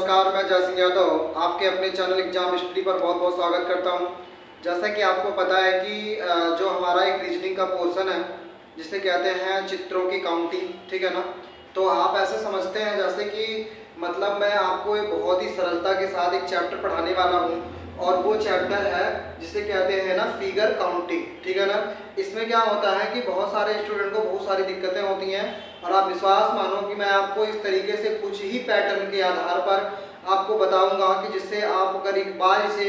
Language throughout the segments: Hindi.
नमस्कार, मैं जयसिंह यादव आपके अपने चैनल एग्जाम स्टडी पर बहुत बहुत स्वागत करता हूं। जैसा कि आपको पता है कि जो हमारा एक रीजनिंग का पोर्शन है जिसे कहते हैं चित्रों की काउंटिंग, ठीक है ना। तो आप ऐसे समझते हैं जैसे कि मतलब मैं आपको एक बहुत ही सरलता के साथ एक चैप्टर पढ़ाने वाला हूं और वो चैप्टर है जिसे कहते हैं ना फिगर काउंटिंग, ठीक है ना। इसमें क्या होता है कि बहुत सारे स्टूडेंट को बहुत सारी दिक्कतें होती हैं और आप विश्वास मानो कि मैं आपको इस तरीके से कुछ ही पैटर्न के आधार पर आपको बताऊंगा कि जिससे आप अगर एक बार इसे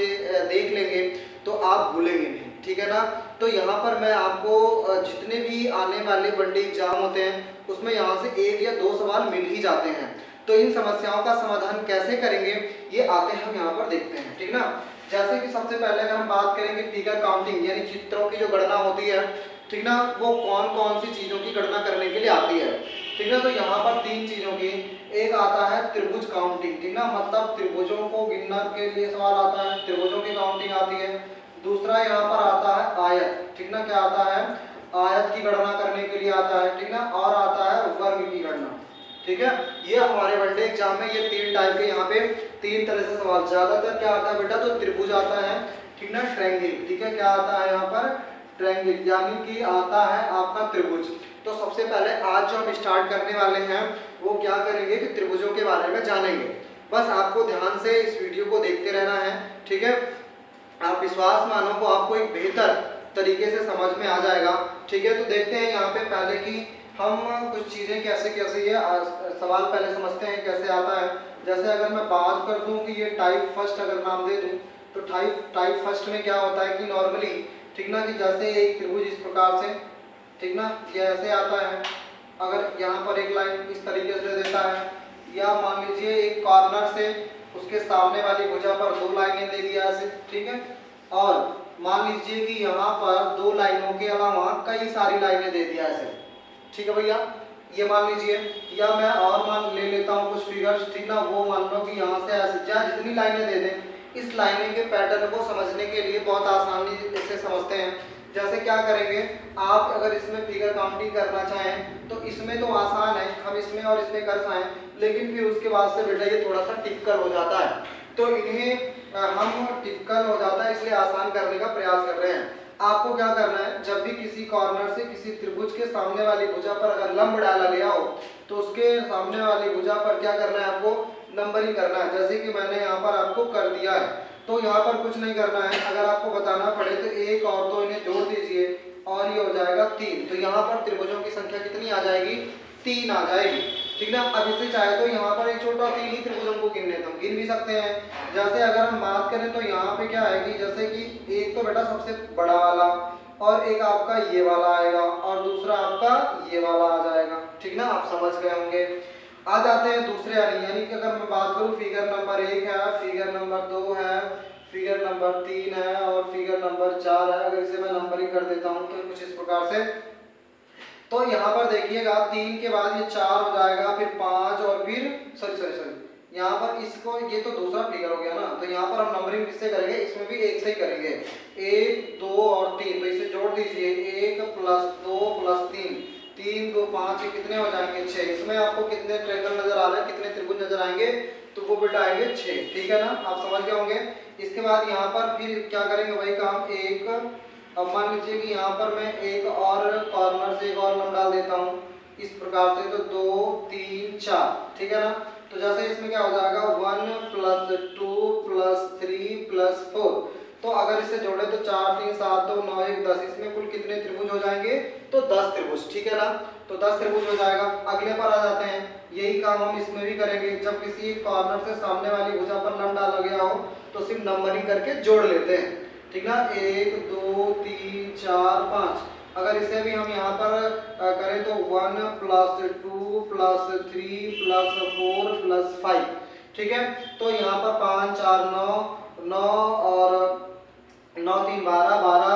देख लेंगे तो आप भूलेंगे नहीं, ठीक है ना। तो यहाँ पर मैं आपको जितने भी आने वाले वनडे एग्जाम होते हैं उसमें यहाँ से एक या दो सवाल मिल ही जाते हैं। तो इन समस्याओं का समाधान कैसे करेंगे ये आते हम यहाँ पर देखते हैं, ठीक ना। जैसे कि सबसे पहले अगर हम बात करेंगे फिगर काउंटिंग यानी चित्रों की जो गणना होती है, ठीक ना, वो कौन कौन सी चीज़ों की गणना करने के लिए आती है, ठीक ना। तो यहाँ पर तीन चीज़ों की, एक आता है त्रिभुज काउंटिंग, ठीक ना, मतलब त्रिभुजों को गिनना के लिए सवाल आता है, त्रिभुजों की काउंटिंग आती है। दूसरा यहाँ पर आता है आयत, ठीक ना, क्या आता है, आयत की गणना करने के लिए आता है, ठीक ना। और आता है वर्ग की गणना, ठीक है। ये हमारे वनडे एग्जाम में ये तीन टाइप के यहाँ पे तीन तरह से सवाल ज्यादातर क्या आता है बेटा, तो त्रिभुज आता है, ठीक ना, ट्रायंगल, ठीक है, क्या आता है यहाँ पर ट्रायंगल यानी कि आता है आपका त्रिभुज। तो सबसे पहले आज जो हम स्टार्ट करने वाले हैं वो क्या करेंगे कि त्रिभुजों के बारे में जानेंगे। बस आपको ध्यान से इस वीडियो को देखते रहना है, ठीक है। आप विश्वास मानो को आपको एक बेहतर तरीके से समझ में आ जाएगा, ठीक है। तो देखते हैं यहाँ पे पहले कि हम कुछ चीज़ें कैसे कैसे ये सवाल पहले समझते हैं कैसे आता है। जैसे अगर मैं बात कर दूं कि ये टाइप फर्स्ट अगर नाम दे दूं तो टाइप फर्स्ट में क्या होता है कि नॉर्मली, ठीक ना, कि जैसे एक त्रिभुज इस प्रकार से, ठीक ना, ये ऐसे आता है। अगर यहाँ पर एक लाइन इस तरीके से देता है या मान लीजिए एक कॉर्नर से उसके सामने वाली भुजा पर दो लाइनें दे दिया ऐसे, ठीक है। और मान लीजिए कि यहाँ पर दो लाइनों के अलावा कई सारी लाइनें दे दिया ऐसे, ठीक है भैया, ये मान लीजिए। या मैं और मान ले लेता हूँ कुछ फिगर्स, ठीक ना, वो मान लो कि यहाँ से ऐसे जहाँ जितनी लाइनें दे दें, इस लाइनें के पैटर्न को समझने के लिए बहुत आसानी से समझते हैं। जैसे क्या करेंगे, आप अगर इसमें फिगर काउंटिंग करना चाहें तो इसमें तो आसान है, हम इसमें और इसमें कर पाएँ, लेकिन फिर उसके बाद से बेटा ये थोड़ा सा टिपिकल हो जाता है। तो इन्हें हम टिपिकल हो जाता है इसलिए आसान करने का प्रयास कर रहे हैं। आपको क्या करना है, जब भी किसी कॉर्नर से किसी त्रिभुज के सामने वाली भुजा पर अगर लंब डाला गया हो तो उसके सामने वाली भुजा पर क्या करना है, आपको नंबरिंग करना है, जैसे कि मैंने यहाँ पर आपको कर दिया है। तो यहाँ पर कुछ नहीं करना है, अगर आपको बताना पड़े तो एक और दो इन्हें जोड़ दीजिए और ये हो जाएगा 3। तो यहाँ पर त्रिभुजों की संख्या कितनी आ जाएगी, 3 आ जाएगी, ठीक ना। अब इससे चाहे तो यहाँ पर एक छोटा 3 ही त्रिभुजों को गिन लेते, हम गिन भी सकते हैं। जैसे अगर हम बात करें तो यहाँ पे क्या है कि जैसे कि एक तो बेटा सबसे बड़ा वाला और एक आपका ये वाला आएगा और दूसरा आपका ये वाला आ जाएगा, ठीक ना, आप समझ गए होंगे। आ जाते हैं दूसरे यानी कि अगर मैं बात करूँ फिगर नंबर 1 है, फिगर नंबर 2 है, फिगर नंबर 3 है और फिगर नंबर 4 है। अगर इसे मैं नंबरिंग कर देता हूँ तो कुछ इस प्रकार से, तो यहाँ पर देखिएगा 3 के बाद ये 4 हो जाएगा, फिर 5 और फिर सॉरी यहाँ पर इसको, ये तो दूसरा फिगर हो गया ना। तो यहाँ पर हम नंबरिंग किससे करेंगे, इसमें भी 1 से ही करेंगे, 1 2 और 3। तो इसे जोड़ दीजिए, 1 + 2 + 3, 3 2 5, ये कितने हो जाएंगे 6। इसमें आपको कितने ट्रायंगल नजर आ रहे हैं, कितने त्रिभुज नजर आएंगे, तो वो बेटा आएंगे 6, ठीक है ना, आप समझ गए होंगे। इसके बाद यहाँ पर फिर क्या करेंगे भाई काम, एक, अब मान लीजिए कि यहाँ पर मैं एक और कॉर्नर से एक और लंब डाल देता हूँ इस प्रकार से, तो 2 3 4, ठीक है ना। तो जैसे इसमें क्या हो जाएगा 1 + 2 + 3 + 4। तो अगर इसे जोड़े तो 4 3 7 2 9 1 10, इसमें कुल कितने त्रिभुज हो जाएंगे, तो 10 त्रिभुज, ठीक है ना। तो 10 त्रिभुज हो जाएगा। अगले पर आ जाते हैं, यही काम हम इसमें भी करेंगे। जब किसी कॉर्नर से सामने वाली भुजा पर लंब डाला गया हो तो सिर्फ नंबरिंग करके जोड़ लेते हैं, ठीक ना, 1 2 3 4 5। अगर इसे भी हम यहाँ पर करें तो 1 + 2 + 3 + 4 + 5, ठीक है। तो यहाँ पर 5 4 9 और 9 3 12 12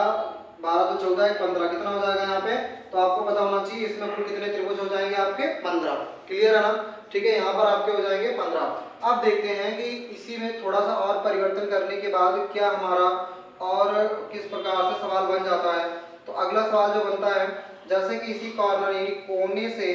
12 तो 14 1 15, कितना हो जाएगा यहाँ पे, तो आपको पता होना चाहिए इसमें कुल कितने त्रिभुज हो जाएंगे आपके 15। क्लियर है ना, ठीक है, यहाँ पर आपके हो जाएंगे 15। अब देखते हैं कि इसी में थोड़ा सा और परिवर्तन करने के बाद क्या हमारा और किस प्रकार से सवाल बन जाता है। तो अगला सवाल जो बनता है, जैसे कि इसी कॉर्नर यानी कोने से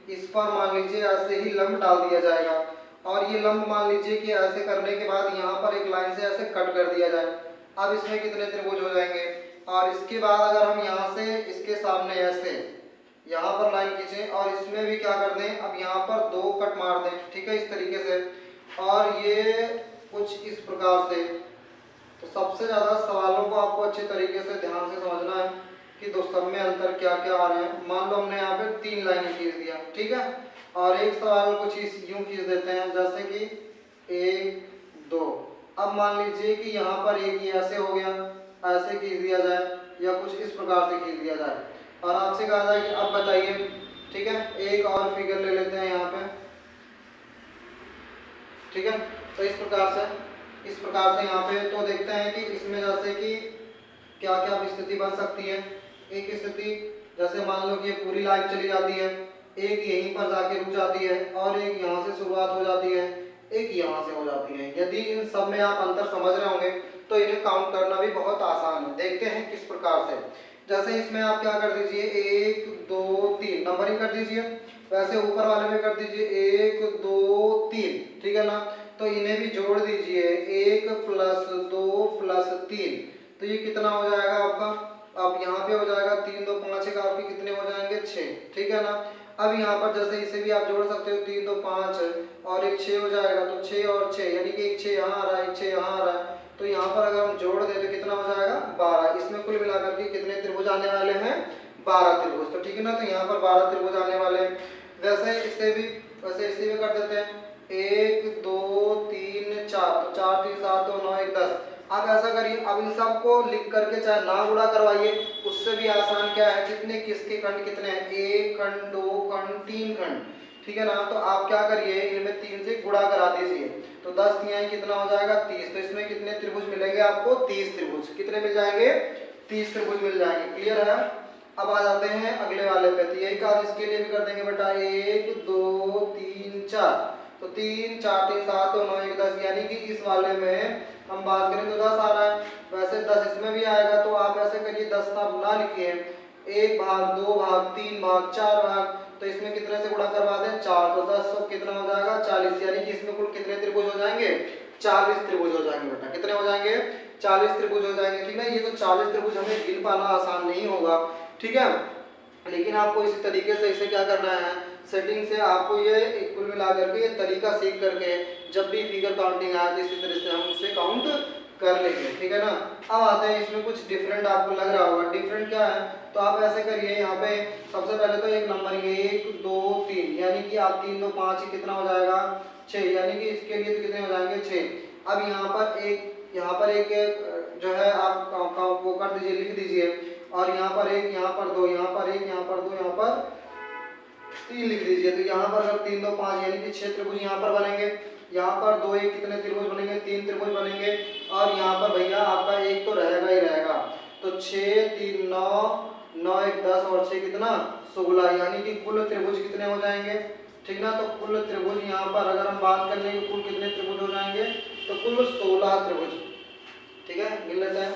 इस पर मान लीजिए ऐसे ही लंब डाल दिया जाएगा और ये लंब मान लीजिए कि ऐसे करने के बाद यहाँ पर एक लाइन से ऐसे कट कर दिया जाए। अब इसमें कितने त्रिभुज हो जाएंगे? और इसके बाद अगर हम यहाँ से इसके सामने ऐसे यहाँ पर लाइन खींचें और इसमें भी क्या कर दें, अब यहाँ पर 2 कट मार दें, ठीक है, इस तरीके से, और ये कुछ इस प्रकार से। तो सबसे ज़्यादा सवालों को आपको अच्छे तरीके से ध्यान से समझना है कि दो सब में अंतर क्या क्या आ रहे हैं। मान लो हमने यहाँ पे 3 लाइनें खींच दिया, ठीक है, और एक सवाल कुछ इस यूँ खींच देते हैं जैसे कि 1 2। अब मान लीजिए कि यहाँ पर एक ये ऐसे हो गया, ऐसे खींच दिया जाए या कुछ इस प्रकार से खींच दिया जाए, और आपसे कहा जाए कि अब बताइए, ठीक है, एक और फिगर ले लेते हैं यहाँ पे, ठीक है। तो इस प्रकार से यहाँ पे तो देखते हैं कि इसमें जैसे कि क्या क्या स्थिति बन सकती है। एक स्थिति जैसे मान लो कि ये पूरी लाइन चली जाती है, एक यहीं पर जाके रुक जाती है, और एक यहाँ से शुरुआत हो जाती है, एक यहाँ से हो जाती है। यदि इन सब में आप अंतर समझ रहे होंगे तो इन्हें काउंट करना भी बहुत आसान है। देखते हैं किस प्रकार से। जैसे इसमें आप क्या कर दीजिए, 1 2 3 नंबरिंग कर दीजिए, वैसे ऊपर वाले में कर दीजिए 1 2 3, ठीक है ना। तो इन्हें भी जोड़ दीजिए, 1 + 2 + 3, तो ये कितना हो जाएगा आपका? अब यहाँ पे हो जाएगा 3 2 5 1, आपके कितने हो जाएंगे? 6, ठीक है ना। अब यहाँ पर जैसे इसे भी आप जोड़ सकते हो, 3 2 5 और एक 6 हो जाएगा, तो 6 और 6 यानी कि एक 6 यहाँ आ रहा है, एक 6 यहाँ आ रहा है, तो यहाँ पर अगर हम जोड़ दें तो कितना हो जाएगा? 12। इसमें कुल मिलाकर के कितने त्रिभुज आने वाले हैं? 12 त्रिभुज। तो ठीक है ना, तो यहाँ पर 12 त्रिभुज आने वाले हैं। वैसे इसे भी कर देते हैं, 1 2 3 4, तो 4 3 7 2 9 1 10। आप ऐसा करिए, अब इन सब को लिख करके चाहे ना गुणा करवाइए, उससे भी आसान क्या है, कितने किसके खंड कितने हैं? 1 खंड 2 खंड 3 खंड, ठीक है ना। तो आप क्या करिए, इनमें 3 से गुणा करा दीजिए, तो 10 तिहाई कितना हो जाएगा? 30। तो इसमें कितने त्रिभुज मिलेंगे आपको? 30 त्रिभुज। कितने मिल जाएंगे? 30 त्रिभुज मिल जाएंगे। क्लियर है? अब आ जाते हैं अगले वाले पे। तो यही काम इसके लिए भी कर देंगे बेटा, 1 2 3 4, तो 3 4 3 7 2 9 1 10, यानी कि इस वाले में हम बात करें तो 10 आ रहा है। वैसे 10 इसमें भी आएगा, तो आप ऐसे करिए, 10 आप ना लिखिए, 1 भाग 2 भाग 3 भाग 4 भाग, तो इसमें कितने से गुणा करवा दें? 4, तो 10 तो कितना हो जाएगा? 40, यानी कि इसमें कुल कितने त्रिभुज हो जाएंगे? 40 त्रिभुज हो जाएंगे बेटा। कितने हो जाएंगे? 40 त्रिभुज हो जाएंगे, ठीक है। ये तो 40 त्रिभुज हमें गिन पाना आसान नहीं होगा, ठीक है, लेकिन आपको इसी तरीके से इसे क्या करना है, सेटिंग से आपको ये कुल मिला करके ये तरीका सीख करके जब भी फिगर काउंटिंग आए तो इसी तरह से हम उसे काउंट कर लेंगे, ठीक है ना। अब आते हैं, इसमें कुछ डिफरेंट आपको लग रहा होगा। डिफरेंट क्या है, तो आप ऐसे करिए, यहाँ पे सबसे पहले तो एक नंबर 1 2 3, यानी कि आप 3 2 5 कितना हो जाएगा? 6, यानी कि इसके लिए तो कितने हो जाएंगे? 6। अब यहाँ पर एक जो है आप वो कर दीजिए, लिख दीजिए, और यहाँ पर 1 यहाँ पर 2 यहाँ पर 1 यहाँ पर 2 यहाँ पर 3 लिख दीजिए। तो यहाँ पर अगर 3 2 5 यानी कि 6 त्रिभुज यहाँ पर बनेंगे, यहाँ पर 2 1 कितने त्रिभुज बनेंगे? 3 त्रिभुज बनेंगे, और यहाँ पर भैया आपका एक तो रहेगा ही रहेगा। तो 6 3 9 9 1 10 और 6 कितना? 16, यानी कि कुल त्रिभुज कितने हो जाएंगे? ठीक ना। तो कुल त्रिभुज यहाँ पर अगर हम बात कर लेंगे कुल कितने त्रिभुज हो जाएंगे, तो कुल 16 त्रिभुज, ठीक है। गिन लेते हैं,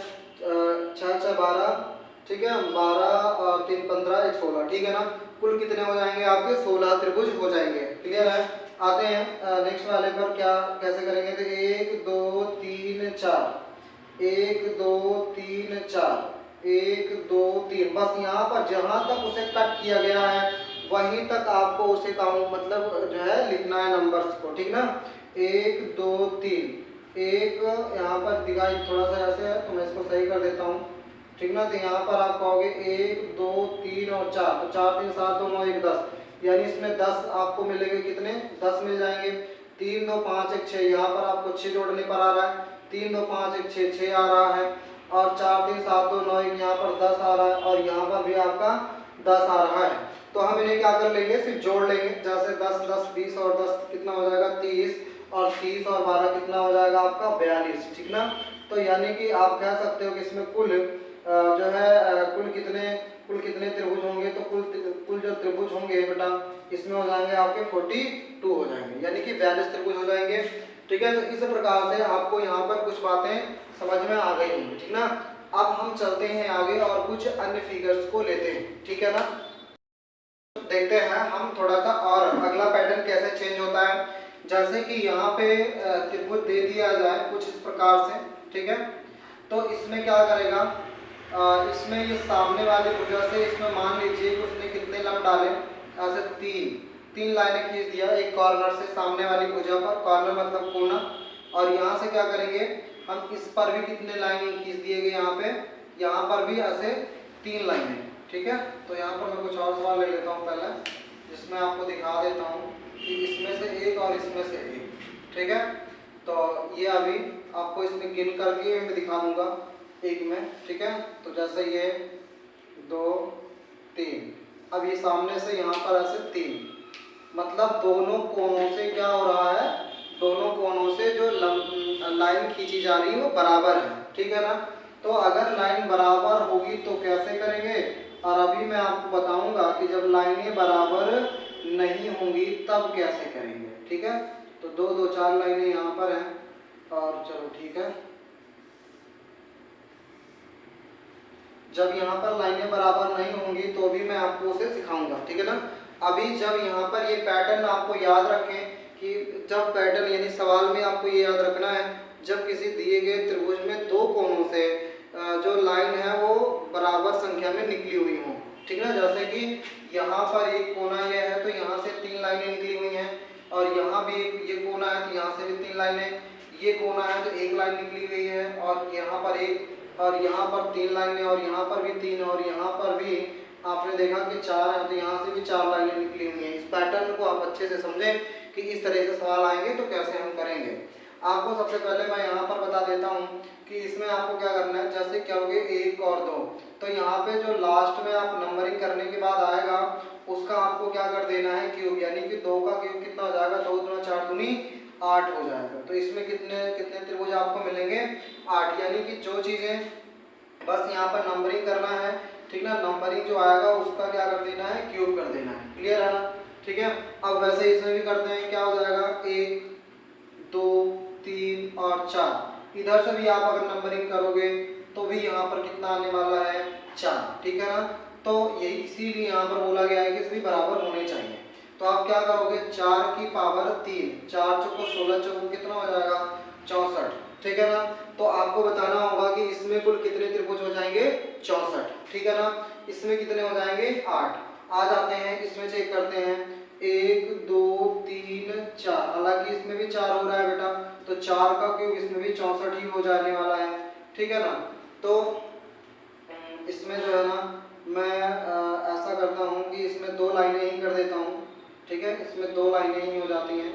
6 6 12, ठीक है, 12 और 3 15 1 16, ठीक है ना। कुल कितने हो जाएंगे आपके? 16 त्रिभुज हो जाएंगे। क्लियर है? आते हैं नेक्स्ट वाले पर, क्या कैसे करेंगे, तो 1 2 3 4 1 2 3 4 1 2 3, बस यहाँ पर जहाँ तक उसे कट किया गया है वहीं तक आपको उसे काउंट मतलब जो है लिखना है नंबर्स को, ठीक ना। 1 2 3, एक यहाँ पर दिखाई थोड़ा सा ऐसे है तो मैं इसको सही कर देता हूँ, ठीक ना। तो यहाँ पर आप कहोगे 1 2 3 और 4, तो 4 3 7 2 9 1 10, यानी इसमें 10 आपको मिलेंगे, कितने? 10 मिल जाएंगे। 3 2 5 1 6, यहाँ पर आपको 6 जोड़ने पर आ रहा है, 3 2 5 1 6 6 आ रहा है, और 4 3 7 2 9 1 यहाँ पर 10 आ रहा है, और यहाँ पर भी आपका 10 आ रहा है। तो हम इन्हें क्या कर लेंगे, सिर्फ जोड़ लेंगे, जैसे 10 10 20 और 10 कितना हो जाएगा? 30, और 30 और 12 कितना हो जाएगा आपका? 42, ठीक ना। तो यानी कि आप कह सकते हो कि इसमें कुल जो है कुल कितने त्रिभुज होंगे, तो कुल जो त्रिभुज होंगे बेटा इसमें हो जाएंगे आपके 42 हो जाएंगे, यानी कि 42 त्रिभुज हो जाएंगे, ठीक है। तो इस प्रकार से आपको यहाँ पर कुछ बातें समझ में आ गई होंगी, ठीक ना। अब हम चलते हैं आगे और कुछ अन्य फिगर्स को लेते हैं, ठीक है ना। देखते हैं हम थोड़ा सा और अगला पैटर्न कैसे चेंज होता है। जैसे कि यहाँ पे त्रिभुज दे दिया जाए कुछ इस प्रकार से, ठीक है। तो इसमें क्या करेगा, इसमें ये सामने वाली भुजा से इसमें मान लीजिए कि उसने कितने लंब डाले, ऐसे तीन लाइनें खींच दिया एक कॉर्नर से सामने वाली भुजा पर, कॉर्नर मतलब कोना। और यहाँ से क्या करेंगे हम, इस पर भी कितने लाइनें खींच दिए गए यहाँ पर भी ऐसे 3 लाइनें, ठीक है। तो यहाँ पर मैं कुछ और सवाल ले लेता हूँ पहले, जिसमें आपको दिखा देता हूँ कि इसमें से एक और इसमें से एक, ठीक है। तो ये अभी आपको इसमें गिन करके मैं दिखा दूंगा एक में, ठीक है। तो जैसे ये 2 3, अब ये सामने से यहाँ पर ऐसे 3, मतलब दोनों कोनों से क्या हो रहा है, दोनों कोनों से जो लाइन खींची जा रही है वो बराबर है, ठीक है ना। तो अगर लाइन बराबर होगी तो कैसे करेंगे, और अभी मैं आपको बताऊंगा कि जब लाइनें बराबर नहीं होंगी तब कैसे करेंगे, ठीक है। तो 2 2 4 लाइनें यहाँ पर हैं, और चलो ठीक है। जब यहाँ पर लाइनें बराबर नहीं होंगी तो भी मैं आपको उसे सिखाऊंगा, ठीक है ना। अभी जब यहाँ पर ये पैटर्न आपको याद रखें कि जब पैटर्न यानी सवाल में आपको ये याद रखना है, जब किसी दिए गए त्रिभुज में 2 कोनों से जो लाइन है वो बराबर संख्या में निकली हुई हो, ठीक ना। जैसे कि यहाँ पर एक कोना ये है तो यहाँ से 3 लाइनें निकली हुई हैं, और यहाँ भी ये कोना है तो यहाँ से भी 3 लाइनें, ये कोना है तो 1 लाइन निकली हुई है, और यहाँ पर 1, और यहाँ पर 3 लाइनें, और यहाँ पर भी 3, और यहाँ पर भी आपने देखा कि 4 है तो यहाँ से भी 4 लाइनें निकली हुई हैं। इस पैटर्न को आप अच्छे से समझें कि इस तरह से सवाल आएंगे तो कैसे हम करेंगे। आपको सबसे पहले मैं यहाँ पर बता देता हूँ कि इसमें आपको क्या करना है। जैसे क्या होगे 1 और 2, तो यहाँ पे जो लास्ट में आप नंबरिंग करने के बाद आएगा उसका आपको क्या कर देना है क्यूब, यानी कि 2 का क्यूब कितना हो जाएगा, 2 दूना 4 दूनी 8 हो जाएगा। तो इसमें कितने कितने त्रिभुज आपको मिलेंगे, 8। यानी कि जो चीज़ें बस यहाँ पर नंबरिंग करना है, ठीक ना, नंबरिंग जो आएगा उसका क्या कर देना है, क्यूब कर देना है। क्लियर है ना, ठीक है। अब वैसे इसमें भी करते हैं, क्या हो जाएगा 1 2 3 और 4। इधर से भी आप अगर नंबरिंग करोगे तो भी यहाँ पर कितना आने वाला है, 4, ठीक है ना। तो यही इसीलिए यहाँ पर बोला गया है कि सभी बराबर होने चाहिए। तो आप क्या करोगे, 4 की पावर 3, 4 चौको 16, चौको कितना हो जाएगा 64, ठीक है ना। तो आपको बताना होगा कि इसमें कुल कितने त्रिभुज हो जाएंगे, 64, ठीक है ना। इसमें कितने हो जाएंगे, 8। आ जाते हैं इसमें चेक करते हैं, 1 2 3 4, हालांकि इसमें भी 4 हो रहा है बेटा, तो 4 का क्यूब इसमें भी 64 ही हो जाने वाला है, ठीक है ना। तो इसमें जो है ना मैं ऐसा करता हूँ कि इसमें 2 लाइनें ही कर देता हूँ, ठीक है। इसमें 2 लाइनें ही हो जाती हैं।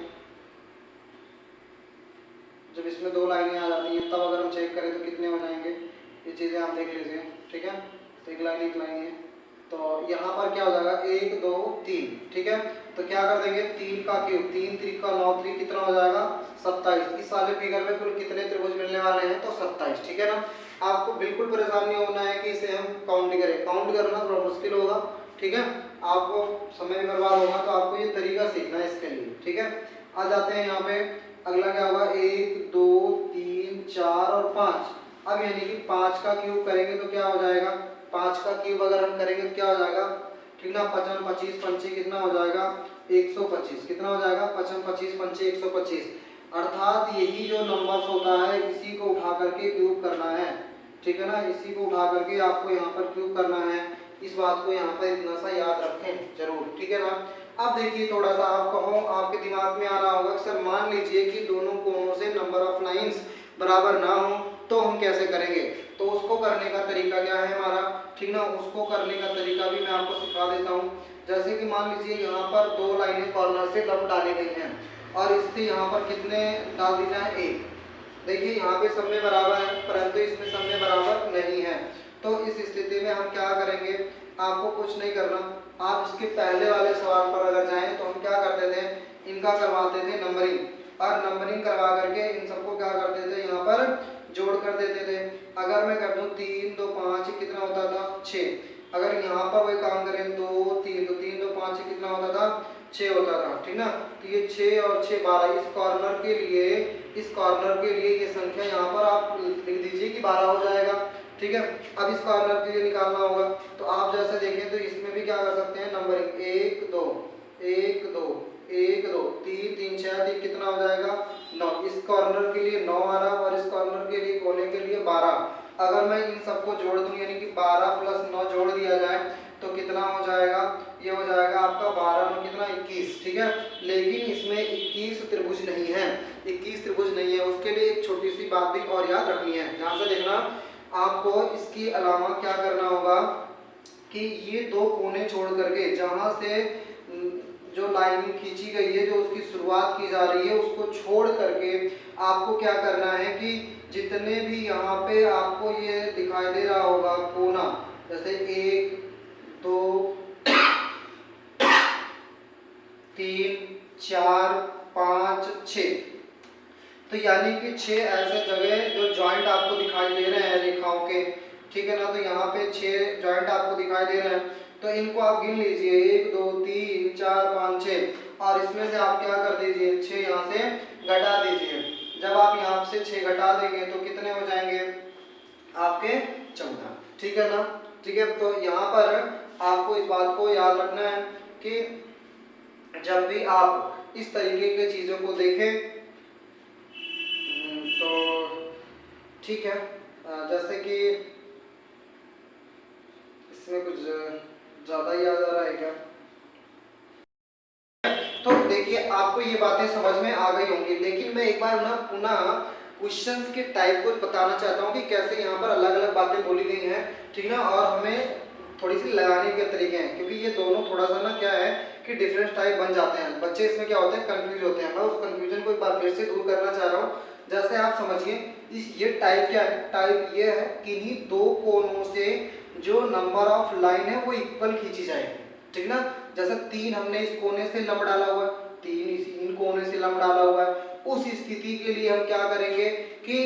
जब इसमें 2 लाइनें आ जाती हैं तब अगर हम चेक करें तो कितने हो जाएंगे, ये चीज़ें आप देख लीजिए, ठीक है। तो एक लाइन है, तो यहाँ पर क्या हो जाएगा 1 2 3, ठीक है। तो क्या कर देंगे, 3 का क्यूब, 3 3 का 9, 3 कितना हो जाएगा 27। इस वाले फिगर में कुल कितने त्रिभुज मिलने वाले हैं, तो 27, ठीक है ना। आपको बिल्कुल परेशान नहीं होना है कि इसे हम काउंट करें, काउंट करना थोड़ा मुश्किल होगा, ठीक है। आपको समय भी बर्बाद होगा, तो आपको ये तरीका सीखना है इसके लिए, ठीक है। आ जाते हैं यहाँ पे, अगला क्या होगा 1 2 3 4 और 5। अब यानी कि 5 का क्यूब करेंगे तो क्या हो जाएगा, 5 का क्यूब अगर हम करेंगे तो क्या हो जाएगा, ठीक ना, 55 25 पंचे कितना हो जाएगा 125, कितना हो जाएगा 55 25 पंचे 125। अर्थात यही जो नंबर्स होता है इसी को उठा करके क्यूब करना है, ठीक है ना। इसी को उठा करके आपको यहाँ पर क्यूब करना है। इस बात को यहाँ पर इतना सा याद रखें जरूर, ठीक है ना। अब देखिए थोड़ा सा आप कहो, आपके दिमाग में आ रहा होगा सर मान लीजिए कि दोनों कोनों से नंबर ऑफ लाइंस बराबर ना हो तो हम कैसे करेंगे। तो उसको करने का तरीका क्या है हमारा, ठीक ना, उसको करने का तरीका भी मैं आपको सिखा देता हूँ। जैसे कि मान लीजिए यहाँ पर 2 लाइनें कॉर्नर से लंब डाली गई हैं, और इससे यहाँ पर कितने डाल दी जाए, 1। देखिए यहाँ पे सब में बराबर है, परंतु इसमें सब में बराबर नहीं है। तो इस स्थिति में हम क्या करेंगे, आपको कुछ नहीं करना, आप इसके पहले वाले सवाल पर अगर जाएं तो हम क्या करते थे, इनका करवाते थे नंबरिंग, और नंबरिंग करवा करके इन सबको क्या करते थे, यहाँ पर जोड़ कर देते थे। अगर मैं कर दूं 3 2 5 कितना होता था 6। अगर यहाँ पर वही काम करें 2 3 तो 3 2 5 कितना होता था 6 होता था, ठीक ना। तो ये 6 और 6 12, इस कॉर्नर के लिए ये संख्या यहाँ पर आप लिख दीजिए कि 12 हो जाएगा, ठीक है। अब इस कॉर्नर के लिए निकालना होगा, तो आप जैसे देखें तो इसमें भी क्या कर सकते हैं, नंबरिंग 1 2 1 2 1 2 3 3 6 3 कितना हो जाएगा 9। इस कॉर्नर के लिए 9 आ रहा और इस कॉर्नर के लिए कोने के लिए 12। अगर मैं इन सबको जोड़ दूं यानी कि 12 + 9 जोड़ दिया जाए तो कितना हो जाएगा, ये हो जाएगा आपका 12 9 कितना 21, ठीक है। लेकिन इसमें 21 त्रिभुज नहीं है, 21 त्रिभुज नहीं है। उसके लिए एक छोटी सी बात भी और याद रखनी है, ध्यान से देखना। आपको इसके अलावा क्या करना होगा कि ये दो कोने छोड़ करके जहां से जो लाइन खींची गई है, जो उसकी शुरुआत की जा रही है, उसको छोड़ करके आपको क्या करना है कि जितने भी यहाँ पे आपको ये दिखाई दे रहा होगा कोना, जैसे 1 2 3 4 5 6, तो यानी कि 6 ऐसे जगह जो जॉइंट आपको दिखाई दे रहे हैं रेखाओं के, ठीक है ना। तो यहाँ पे 6 जॉइंट आपको दिखाई दे रहे हैं, तो इनको आप गिन लीजिए 1 2 3 4 5 6 और इसमें से आप क्या कर दीजिए 6 यहाँ से घटा दीजिए। जब आप यहाँ से 6 घटा देंगे तो कितने हो जाएंगे आपके 14, ठीक है ना। ठीक है, तो यहाँ पर आपको इस बात को याद रखना है कि जब भी आप इस तरीके की चीज़ों को देखें तो ठीक है, जैसे कि इसमें कुछ ज़्यादा ही याद आ रहा है क्या, तो देखिए आपको ये बातें समझ में आ गई होंगी। लेकिन मैं एक बार ना पुनः क्वेश्चंस के टाइप को बताना चाहता हूँ कि कैसे यहाँ पर अलग अलग बातें बोली गई हैं, ठीक है ना। और हमें थोड़ी सी लगाने के तरीके हैं, क्योंकि ये दोनों थोड़ा सा ना क्या है कि डिफरेंट टाइप बन जाते हैं। बच्चे इसमें क्या होते हैं कंफ्यूज होते हैं। मैं उस कंफ्यूजन को एक बार फिर से दूर करना चाह रहा हूँ। जैसे आप समझिए ये टाइप क्या है, टाइप ये है कि इन्हीं दो कोनों से जो नंबर ऑफ लाइन है वो इक्वल खींची जाएगी, ठीक ना। जैसे 3 हमने इस कोने से लंब डाला हुआ है, 3 इन कोने से लंब डाला हुआ है, उस स्थिति के लिए हम क्या करेंगे कि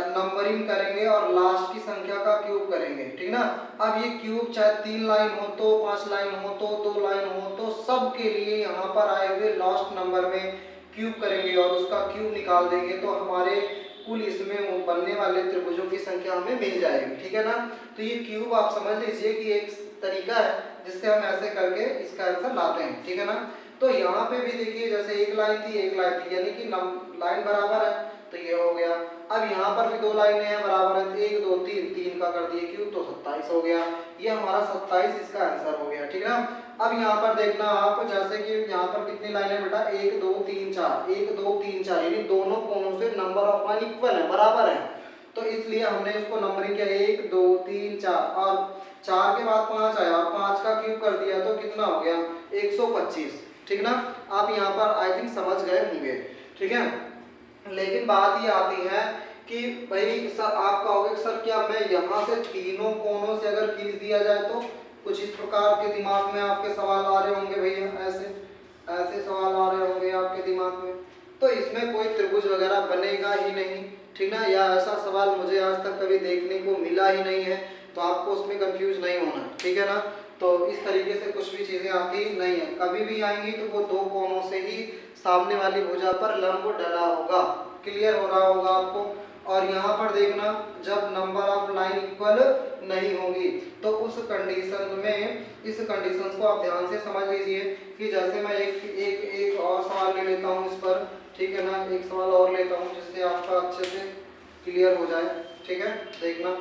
नंबरिंग करेंगे और लास्ट की संख्या का क्यूब करेंगे, ठीक ना। अब ये क्यूब चाहे 3 लाइन हो तो 5 लाइन हो तो 2 लाइन हो तो सब के लिए यहाँ पर आए हुए लास्ट नंबर में क्यूब करेंगे और उसका क्यूब निकाल देंगे, तो हमारे कुल इसमें बनने वाले त्रिभुजों की संख्या हमें मिल जाएगी, ठीक है ना। तो ये क्यूब आप समझ लीजिए कि एक तरीका है जिससे हम ऐसे करके इसका आंसर लाते हैं, ठीक है ना। तो यहाँ पे भी देखिए जैसे एक लाइन थी यानी कि लाइन बराबर है, तो ये हो गया। अब यहाँ पर भी 2 लाइनें हैं बराबर है, 1 2 3 3 का कर दिए क्यूब तो 27 हो गया। ये हमारा 27 इसका आंसर हो गया, ठीक है ना। अब यहाँ पर देखना आप, जैसे कि यहाँ पर कितनी लाइनें बेटा 1 2 3 4 1 2 3 4, यानी दोनों कोनों से नंबर ऑफ लाइन इक्वल है, बराबर है। तो इसलिए हमने इसको नंबरिंग किया 1 2 3 4 और 4 के बाद 5 आया और 5 का क्यूब कर दिया तो कितना हो गया 125, ठीक ना। आप यहाँ पर आई थिंक समझ गए होंगे, ठीक है। लेकिन बात ये आती है कि भाई सर आप कहोगे सर क्या मैं यहाँ से तीनों कोनों से अगर खींच दिया जाए तो, कुछ इस प्रकार के दिमाग में आपके सवाल आ रहे होंगे भैया, ऐसे सवाल आ रहे होंगे आपके दिमाग में। तो इसमें कोई त्रिभुज वगैरह बनेगा ही नहीं, ठीक ना। या ऐसा सवाल मुझे आज तक कभी देखने को मिला ही नहीं है, तो आपको उसमें कंफ्यूज नहीं होना, ठीक है ना। तो इस तरीके से कुछ भी चीज़ें आती नहीं है, कभी भी आएंगी तो वो 2 कोनों से ही सामने वाली भुजा पर लंब डला होगा। क्लियर हो रहा होगा आपको। और यहाँ पर देखना जब नंबर ऑफ लाइन इक्वल नहीं होगी तो उस कंडीशन में, इस कंडीशंस को आप ध्यान से समझ लीजिए कि जैसे मैं एक और सवाल ले लेता हूँ इस पर, ठीक है ना। एक सवाल और लेता हूँ जिससे आपका अच्छे से क्लियर हो जाए, ठीक है। देखना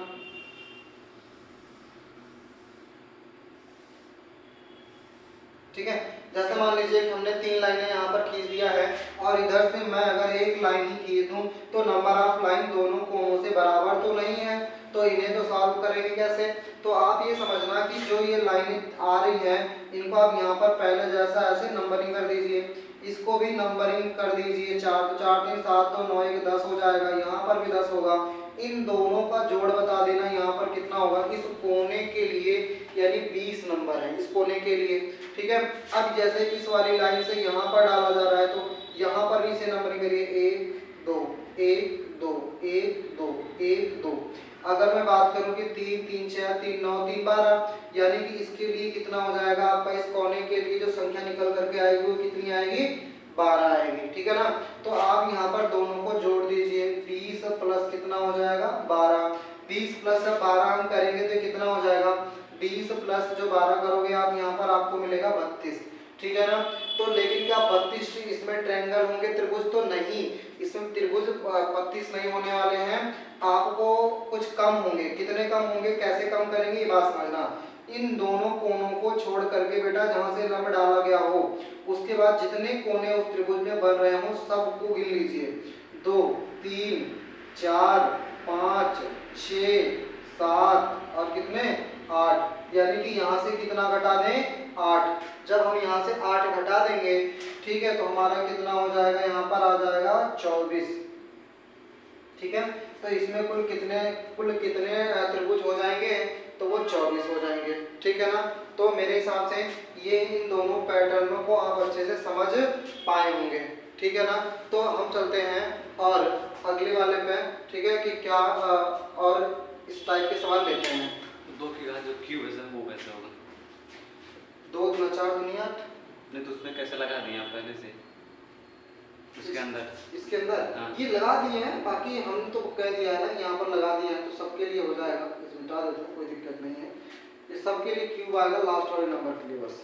ठीक है। जैसे मान लीजिए कि हमने 3 लाइनें यहाँ पर खींच दिया है और इधर से मैं अगर एक लाइन ही खींच दूँ तो नंबर ऑफ लाइन दोनों कोनों से बराबर तो नहीं है, तो इन्हें तो सॉल्व करेंगे कैसे। तो आप ये समझना कि जो ये लाइनें आ रही हैं इनको आप यहाँ पर पहले जैसा ऐसे नंबरिंग कर दीजिए, इसको भी नंबरिंग कर दीजिए 4 तो 4 3 7 तो 9 1 10 हो जाएगा, यहाँ पर भी 10 होगा। इन दोनों का जोड़ बता देना यहाँ पर कितना होगा इस कोने के लिए, यानी 20 नंबर है इस कोने के लिए, ठीक है। अब जैसे इस वाली लाइन से यहाँ पर डाला जा रहा है तो यहाँ पर भी इसे नंबरिंग करिए 1 2 1 2 1 2 1 2। अगर मैं बात करूँ कि 3 3 6 3 9 3 12, यानी कि इसके लिए कितना हो जाएगा आपका, इस कोने के लिए जो संख्या निकल करके आएगी वो कितनी आएगी 12 आएगी, ठीक है ना। तो आप यहाँ पर दोनों को जोड़ दीजिए, 20 प्लस कितना हो जाएगा 12, 20 प्लस जब 12 हम करेंगे तो कितना हो जाएगा 20 प्लस जो 12 करोगे आप यहाँ पर आपको मिलेगा 32, ठीक है ना। तो लेकिन क्या 32 इसमें ट्रायंगल होंगे, त्रिभुज तो नहीं, इसमें त्रिभुज 32 नहीं होने वाले हैं, आपको कुछ कम होंगे। कितने कम होंगे, कैसे कम करेंगे ये बात समझना। इन दोनों कोनों को छोड़ करके बेटा जहां से लंब डाला गया हो उसके बाद जितने कोने उस त्रिभुज में बन रहे हो सबको गिन लीजिए। 2 3 4 5 6 7 और कितने 8, यानी कि यहाँ से कितना घटा दें 8। जब हम यहाँ से 8 घटा देंगे ठीक है तो हमारा कितना हो जाएगा, यहाँ पर आ जाएगा 24। ठीक है, तो इसमें कुल कितने त्रिभुज हो जाएंगे, तो वो 24 हो जाएंगे। ठीक है ना, तो मेरे हिसाब से ये इन दोनों पैटर्नों को आप अच्छे से समझ पाए होंगे। ठीक है ना, तो हम चलते हैं और अगले वाले पे। ठीक है कि क्या और इस टाइप के सवाल लेते हैं। 2 की घात जो क्यूब है सर वो कैसे होगा? 2 गुना 4 दुनिया 8। नहीं तो उसमें कैसे लगा दिए आप पहले से इसके अंदर? इसके अंदर हाँ। ये लगा दिए हैं, बाकी हम तो कह दिया है ना यहाँ पर लगा दिए हैं तो सबके लिए हो जाएगा। इसमें मिटा देता हूँ, कोई दिक्कत नहीं है। ये सबके लिए क्यूब आएगा लास्ट वाले नंबर के लिए बस।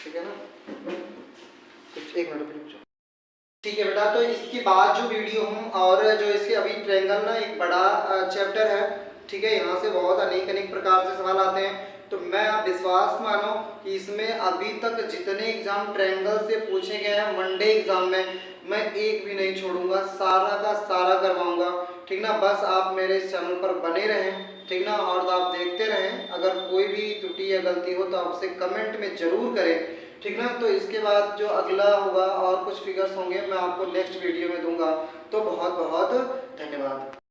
ठीक है ना, कुछ 1 मिनट रुक जाओ। ठीक है बेटा, तो इसके बाद जो वीडियो हम और जो इसके अभी ट्रायंगल ना एक बड़ा चैप्टर है। ठीक है, यहाँ से बहुत अनेक प्रकार से सवाल आते हैं, तो मैं आप विश्वास मानो कि इसमें अभी तक जितने एग्जाम ट्रायंगल से पूछे गए हैं वनडे एग्जाम में, मैं एक भी नहीं छोड़ूंगा, सारा का सारा करवाऊंगा। ठीक ना, बस आप मेरे इस चैनल पर बने रहें। ठीक ना, और आप देखते रहें। अगर कोई भी त्रुटि या गलती हो तो आपसे कमेंट में जरूर करें। ठीक ना, तो इसके बाद जो अगला होगा और कुछ फिगर्स होंगे मैं आपको नेक्स्ट वीडियो में दूंगा। तो बहुत बहुत धन्यवाद।